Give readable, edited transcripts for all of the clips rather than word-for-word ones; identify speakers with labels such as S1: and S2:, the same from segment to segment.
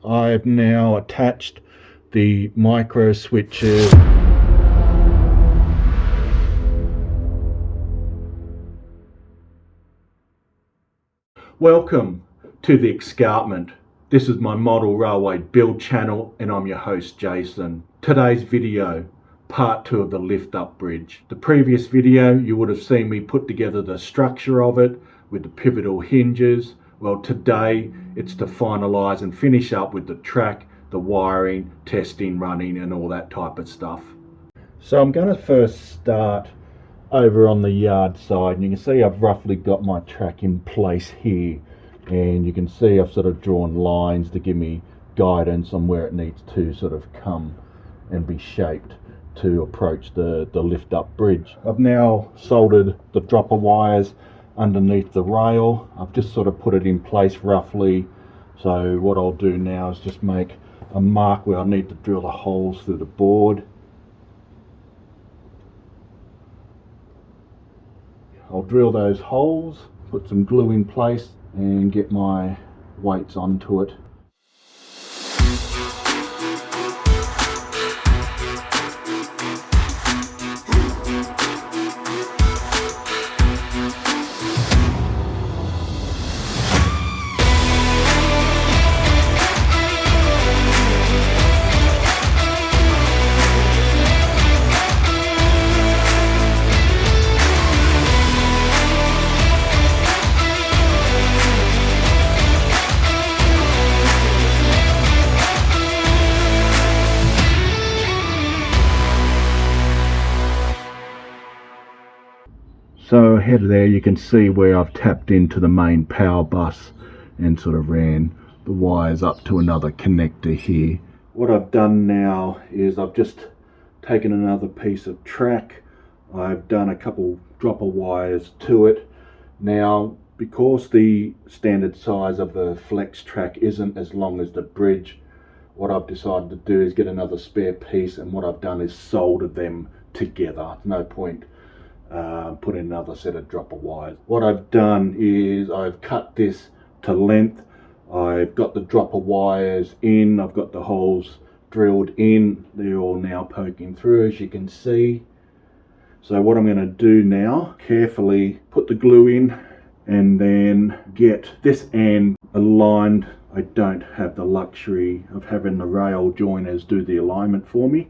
S1: I've now attached the micro switches. Welcome to the Escarpment. This is my model railway build channel and I'm your host Jason. Today's video, part 2 of the lift up bridge. The previous video you would have seen me put together the structure of it with the pivotal hinges. Well, today it's to finalise and finish up with the track, the wiring, testing, running and all that type of stuff. So I'm going to first start over on the yard side, and you can see I've roughly got my track in place here, and you can see I've sort of drawn lines to give me guidance on where it needs to sort of come and be shaped to approach the lift up bridge. I've now soldered the dropper wires underneath the rail. I've just sort of put it in place roughly. So what I'll do now is just make a mark where I need to drill the holes through the board. I'll drill those holes, put some glue in place and get my weights onto it. So ahead of there you can see where I've tapped into the main power bus and sort of ran the wires up to another connector here. What I've done now is I've just taken another piece of track. I've done a couple dropper wires to it. Now, because the standard size of the flex track isn't as long as the bridge, what I've decided to do is get another spare piece, and what I've done is soldered them together. No point put in another set of dropper wires. What I've done is I've cut this to length. I've got the dropper wires in, I've got the holes drilled in, they're all now poking through as you can see. So what I'm going to do now, carefully put the glue in and then get this end aligned. I don't have the luxury of having the rail joiners do the alignment for me.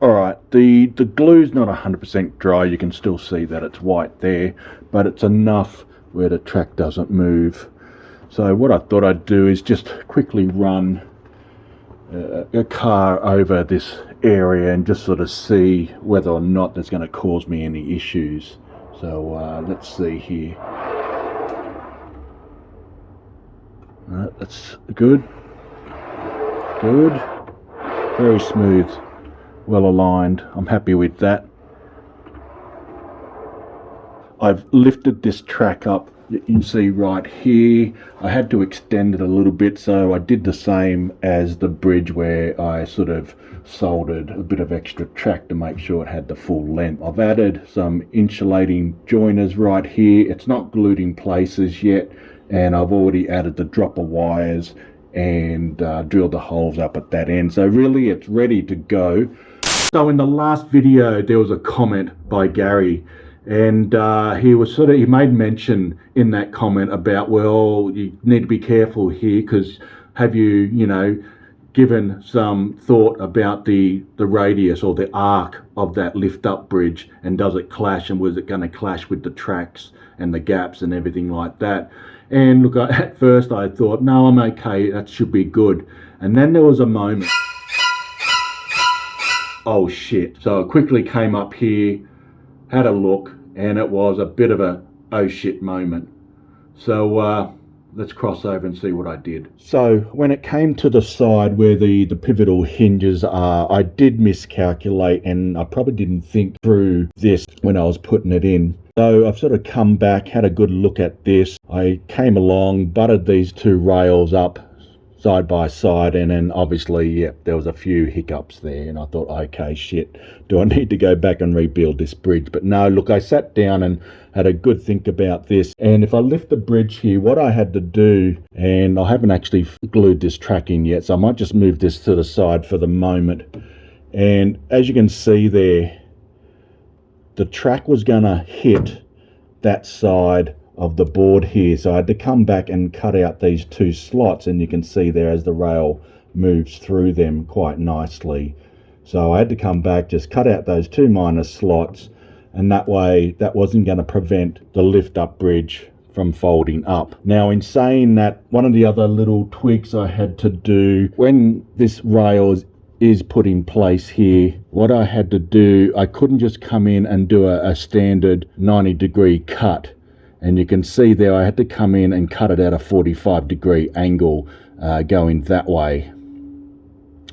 S1: Alright, the glue's not 100% dry, you can still see that it's white there, but it's enough where the track doesn't move. So what I thought I'd do is just quickly run a car over this area and just sort of see whether or not that's going to cause me any issues. So let's see here. That's good. Good. Very smooth. Well aligned. I'm happy with that. I've lifted this track up. You can see right here. I had to extend it a little bit, so I did the same as the bridge where I sort of soldered a bit of extra track to make sure it had the full length. I've added some insulating joiners right here. It's not glued in places yet, and I've already added the dropper wires and drilled the holes up at that end. So really it's ready to go. So in the last video there was a comment by Gary, and he made mention in that comment about, well, you need to be careful here because have you given some thought about the radius or the arc of that lift up bridge, and does it clash, and was it going to clash with the tracks and the gaps and everything like that? And look, at first I thought, no, I'm okay, that should be good. And then there was a moment, oh shit. So I quickly came up here, had a look, and it was a bit of a oh shit moment. So let's cross over and see what I did. So when it came to the side where the pivotal hinges are, I did miscalculate, and I probably didn't think through this when I was putting it in. So I've sort of come back, had a good look at this. I came along, butted these two rails up side by side, and then obviously, yep, there was a few hiccups there, and I thought, okay, shit, do I need to go back and rebuild this bridge? But no, look, I sat down and had a good think about this, and if I lift the bridge here, what I had to do, and I haven't actually glued this track in yet, so I might just move this to the side for the moment, and as you can see there, the track was gonna hit that side of the board here, so I had to come back and cut out these two slots, and you can see there as the rail moves through them quite nicely. So I had to come back, just cut out those two minor slots, and that way that wasn't going to prevent the lift up bridge from folding up. Now, in saying that, one of the other little tweaks I had to do when this rail is put in place here, what I had to do, I couldn't just come in and do a standard 90-degree cut. And you can see there I had to come in and cut it at a 45-degree angle going that way.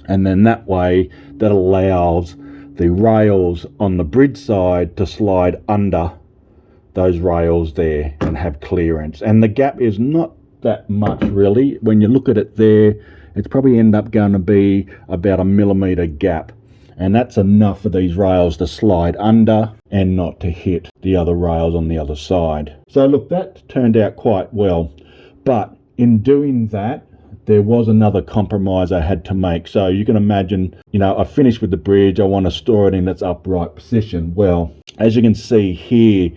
S1: And then that way, that allows the rails on the bridge side to slide under those rails there and have clearance. And the gap is not that much really. When you look at it there, it's probably end up going to be about a millimetre gap. And that's enough for these rails to slide under and not to hit the other rails on the other side. So look, that turned out quite well. But in doing that, there was another compromise I had to make. So you can imagine, I finished with the bridge. I want to store it in its upright position. Well, as you can see here,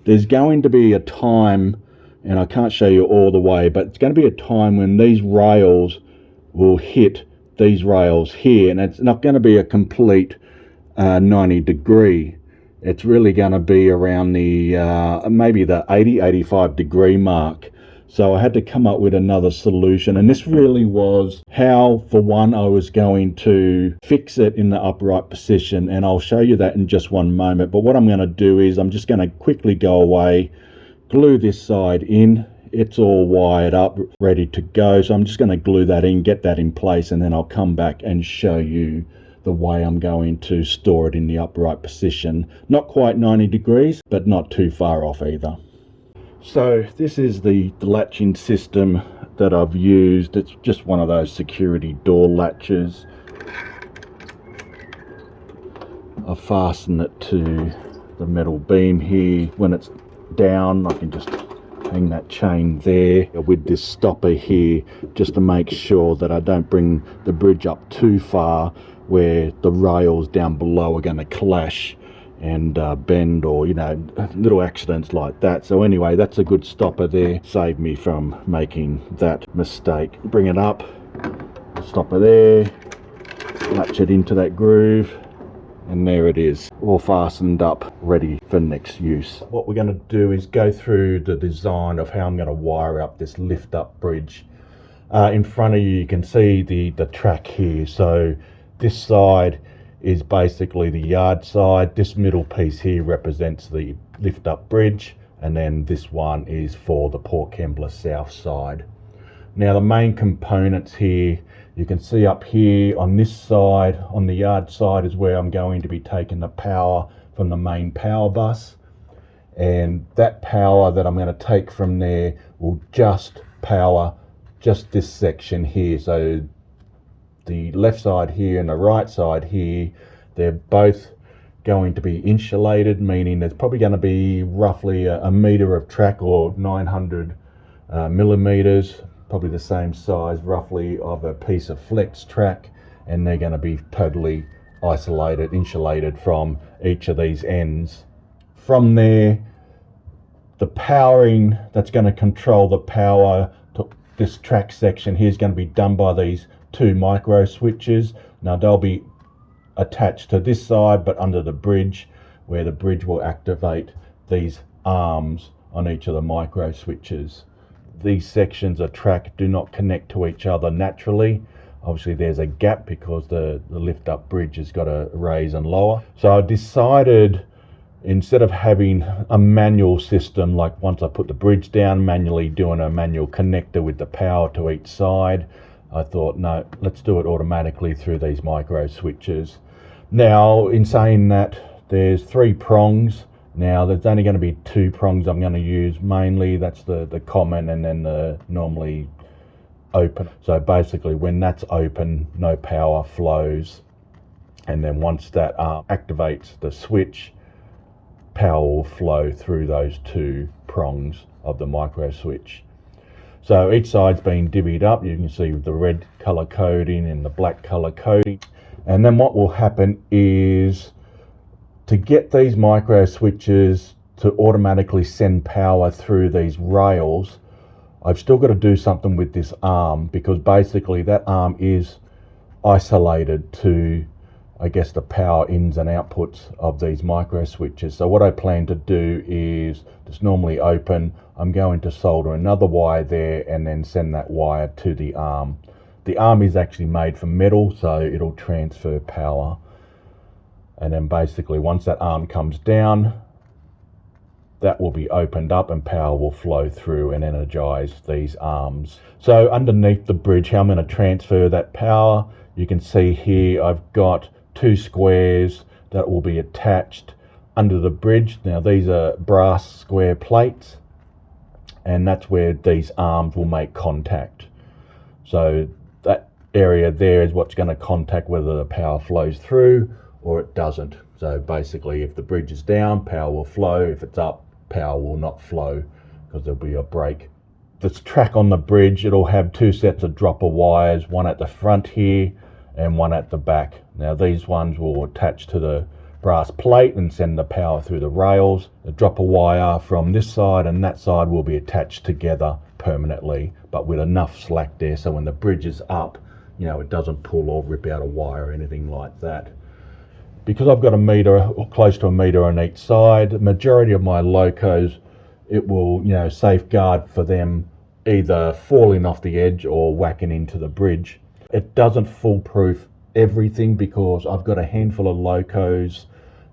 S1: there's going to be a time, and I can't show you all the way, but it's going to be a time when these rails will hit these rails here, and it's not going to be a complete 90-degree. It's really going to be around the maybe the 80-85 degree mark. So I had to come up with another solution, and this really was how, for one, I was going to fix it in the upright position, and I'll show you that in just one moment. But what I'm going to do is I'm just going to quickly go away, glue this side in. It's all wired up, ready to go. So I'm just going to glue that in, get that in place, and then I'll come back and show you the way I'm going to store it in the upright position. Not quite 90 degrees, but not too far off either. So this is the latching system that I've used. It's just one of those security door latches. I fasten it to the metal beam here. When it's down, I can just hang that chain there with this stopper here, just to make sure that I don't bring the bridge up too far where the rails down below are going to clash and bend, or little accidents like that. So anyway, that's a good stopper there, saved me from making that mistake. Bring it up, stopper there, latch it into that groove, and there it is, all fastened up, ready for next use. What we're going to do is go through the design of how I'm going to wire up this lift up bridge. In front of you, you can see the track here. So this side is basically the yard side. This middle piece here represents the lift up bridge, and then this one is for the Port Kembla South side. Now the main components here You can see up here on this side, on the yard side, is where I'm going to be taking the power from the main power bus. And that power that I'm going to take from there will just power just this section here. So the left side here and the right side here, they're both going to be insulated, meaning there's probably going to be roughly a metre of track, or 900 millimetres, probably the same size roughly of a piece of flex track, and they're going to be totally isolated, insulated from each of these ends. From there, the powering that's going to control the power to this track section here is going to be done by these two micro switches. Now they'll be attached to this side, but under the bridge, where the bridge will activate these arms on each of the micro switches. These sections of track do not connect to each other naturally. Obviously there's a gap because the lift up bridge has got to raise and lower. So I decided, instead of having a manual system, like once I put the bridge down, manually doing a manual connector with the power to each side, I thought, no, let's do it automatically through these micro switches. Now, in saying that, there's 3 prongs. Now, there's only going to be 2 prongs I'm going to use mainly. That's the common and then the normally open. So basically, when that's open, no power flows. And then once that activates the switch, power will flow through those 2 prongs of the micro switch. So each side's been divvied up. You can see the red color coding and the black color coding. And then what will happen is, to get these micro switches to automatically send power through these rails, I've still got to do something with this arm, because basically that arm is isolated to, I guess, the power ins and outputs of these micro switches. So what I plan to do is, just normally open, I'm going to solder another wire there and then send that wire to the arm. The arm is actually made from metal, so it'll transfer power. And then basically once that arm comes down, that will be opened up and power will flow through and energize these arms. So underneath the bridge, how I'm going to transfer that power, you can see here I've got 2 squares that will be attached under the bridge. Now these are brass square plates, and that's where these arms will make contact. So that area there is what's going to contact whether the power flows through or it doesn't. So basically, if the bridge is down, power will flow. If it's up, power will not flow because there'll be a break. This track on the bridge, it'll have 2 sets of dropper wires, one at the front here and one at the back. Now these ones will attach to the brass plate and send the power through the rails. The dropper wire from this side and that side will be attached together permanently, but with enough slack there so when the bridge is up, you know, it doesn't pull or rip out a wire or anything like that. Because I've got a meter, or close to a meter on each side, the majority of my locos, it will, you know, safeguard for them either falling off the edge or whacking into the bridge. It doesn't foolproof everything, because I've got a handful of locos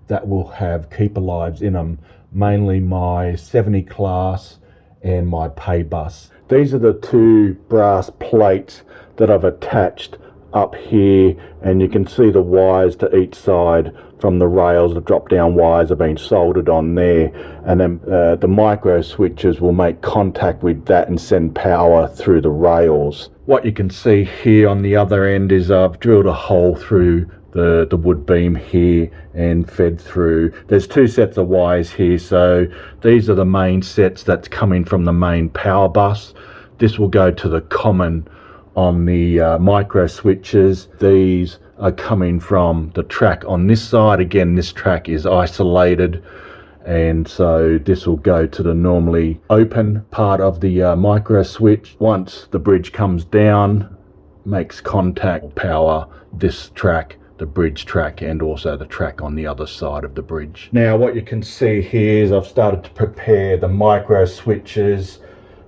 S1: that will have keeper lives in them, mainly my 70 class and my pay bus. These are the 2 brass plates that I've attached up here, and you can see the wires to each side from the rails. The drop down wires have been soldered on there, and then the micro switches will make contact with that and send power through the rails. What you can see here on the other end is I've drilled a hole through the wood beam here and fed through. There's 2 sets of wires here, so these are the main sets that's coming from the main power bus. This will go to the common on the micro switches. These are coming from the track on this side. Again, this track is isolated, and so this will go to the normally open part of the micro switch. Once the bridge comes down, makes contact, power this track, the bridge track, and also the track on the other side of the bridge. Now what you can see here is I've started to prepare the micro switches.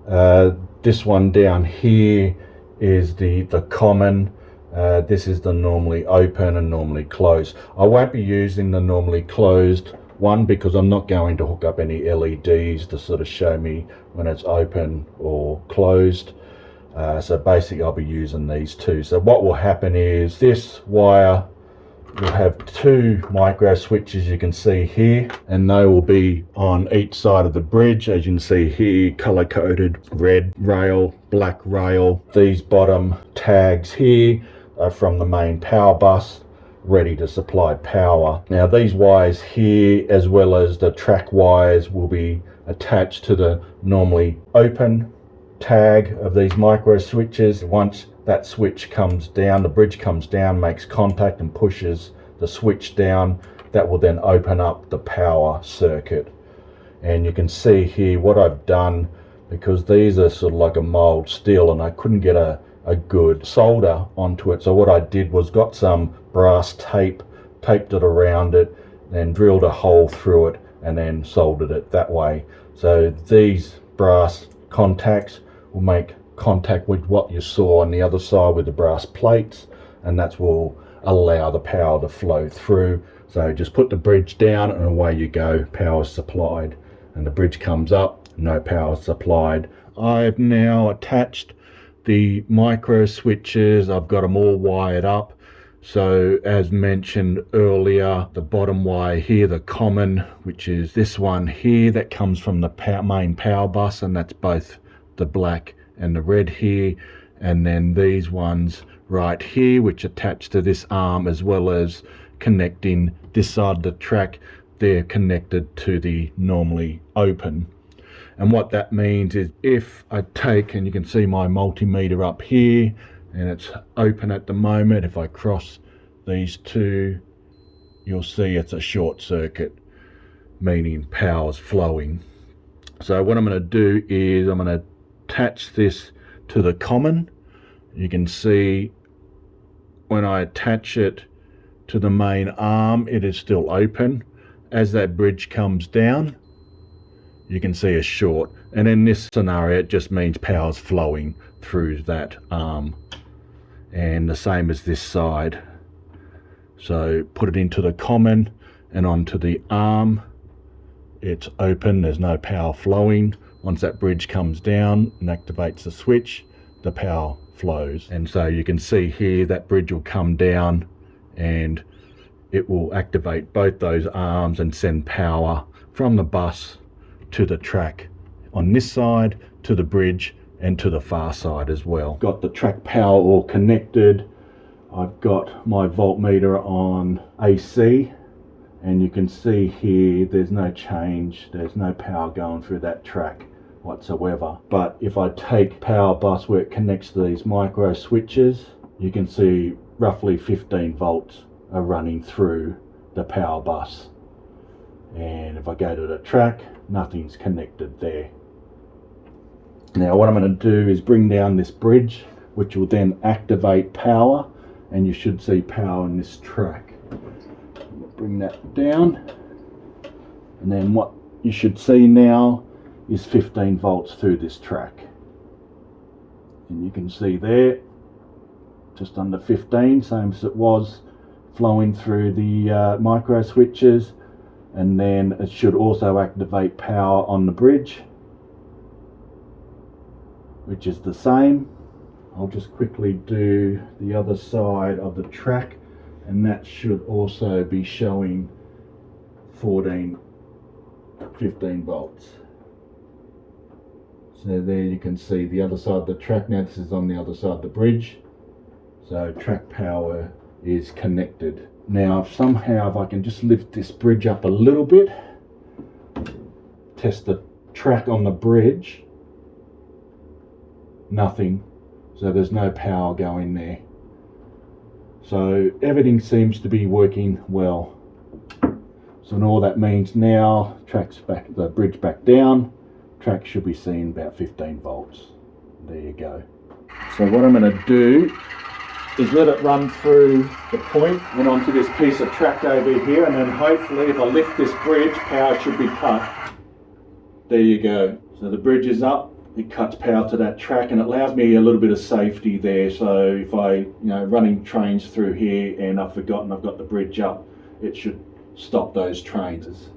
S1: This one down here is the common. This is the normally open and normally closed. I won't be using the normally closed one because I'm not going to hook up any LEDs to sort of show me when it's open or closed. So basically I'll be using these two. So what will happen is this wire will have two micro switches, you can see here, and they will be on each side of the bridge, as you can see here, color coded: red rail, black rail. These bottom tags here are from the main power bus, ready to supply power. Now these wires here, as well as the track wires, will be attached to the normally open tag of these micro switches. Once that switch comes down, the bridge comes down, makes contact and pushes the switch down, that will then open up the power circuit. And you can see here what I've done, because these are sort of like a mild steel and I couldn't get a good solder onto it, so what I did was got some brass tape, taped it around it, then drilled a hole through it and then soldered it that way. So these brass contacts will make contact with what you saw on the other side with the brass plates, and that will allow the power to flow through. So just put the bridge down and away you go, power supplied. And the bridge comes up, no power supplied. I've now attached the micro switches, I've got them all wired up. So as mentioned earlier, the bottom wire here, the common, which is this one here, that comes from the main power bus, and that's both the black and the red here. And then these ones right here, which attach to this arm, as well as connecting this side of the track, they're connected to the normally open. And what that means is if I take, and you can see my multimeter up here, and it's open at the moment, if I cross these two, you'll see it's a short circuit, meaning power's flowing. So what I'm going to do is I'm going to attach this to the common. You can see when I attach it to the main arm, it is still open. As that bridge comes down, you can see a short, and in this scenario it just means power's flowing through that arm. And the same as this side. So put it into the common and onto the arm, it's open, there's no power flowing. Once that bridge comes down and activates the switch, the power flows. And so you can see here that bridge will come down and it will activate both those arms and send power from the bus to the track on this side, to the bridge, and to the far side as well. Got the track power all connected. I've got my voltmeter on AC, and you can see here there's no change, there's no power going through that track whatsoever. But if I take power bus where it connects to these micro switches, you can see roughly 15 volts are running through the power bus. And if I go to the track, nothing's connected there. Now what I'm going to do is bring down this bridge, which will then activate power, and you should see power in this track. Bring that down, and then what you should see now is 15 volts through this track. And you can see there, just under 15, same as it was, flowing through the micro switches. And then it should also activate power on the bridge, which is the same. I'll just quickly do the other side of the track, and that should also be showing 15 volts. So there you can see the other side of the track. Now this is on the other side of the bridge, so track power is connected. Now if I can just lift this bridge up a little bit, test the track on the bridge, nothing, so there's no power going there. So everything seems to be working well. So all that means now, track's back, the bridge back down, track should be seeing about 15 volts. There you go. So what I'm going to do is let it run through the point and onto this piece of track over here, and then hopefully if I lift this bridge, power should be cut. There you go. So the bridge is up, it cuts power to that track, and it allows me a little bit of safety there. So if I, running trains through here and I've forgotten I've got the bridge up, it should stop those trains.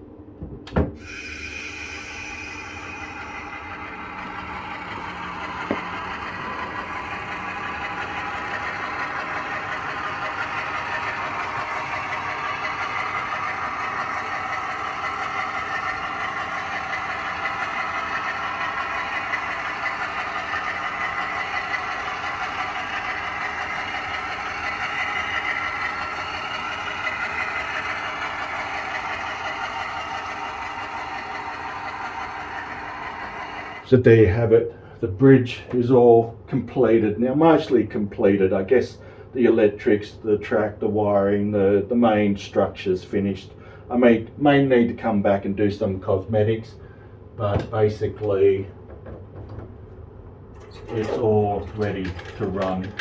S1: So there you have it. The bridge is all completed now, mostly completed. I guess the electrics, the track, the wiring, the main structure's finished. I may need to come back and do some cosmetics, but basically it's all ready to run.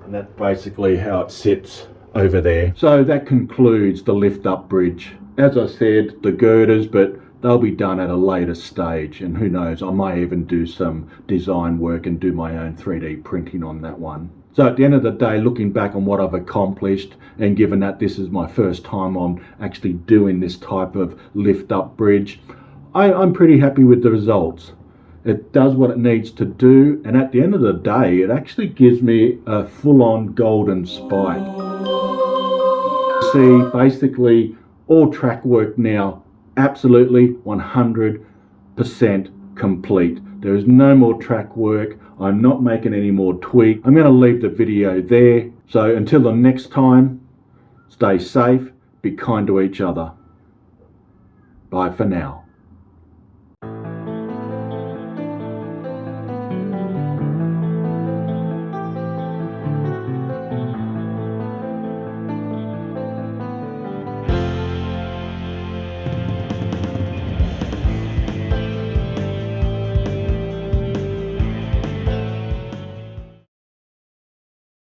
S1: And that's basically how it sits over there. So that concludes the lift up bridge. As I said, the girders, but they'll be done at a later stage, and who knows, I may even do some design work and do my own 3D printing on that one. So at the end of the day, looking back on what I've accomplished, and given that this is my first time on actually doing this type of lift up bridge, I'm pretty happy with the results. It does what it needs to do, and at the end of the day, it actually gives me a full-on golden spike. See, basically all track work now absolutely 100% complete. There is no more track work. I'm not making any more tweak. I'm going to leave the video there. So until the next time, stay safe, be kind to each other. Bye for now.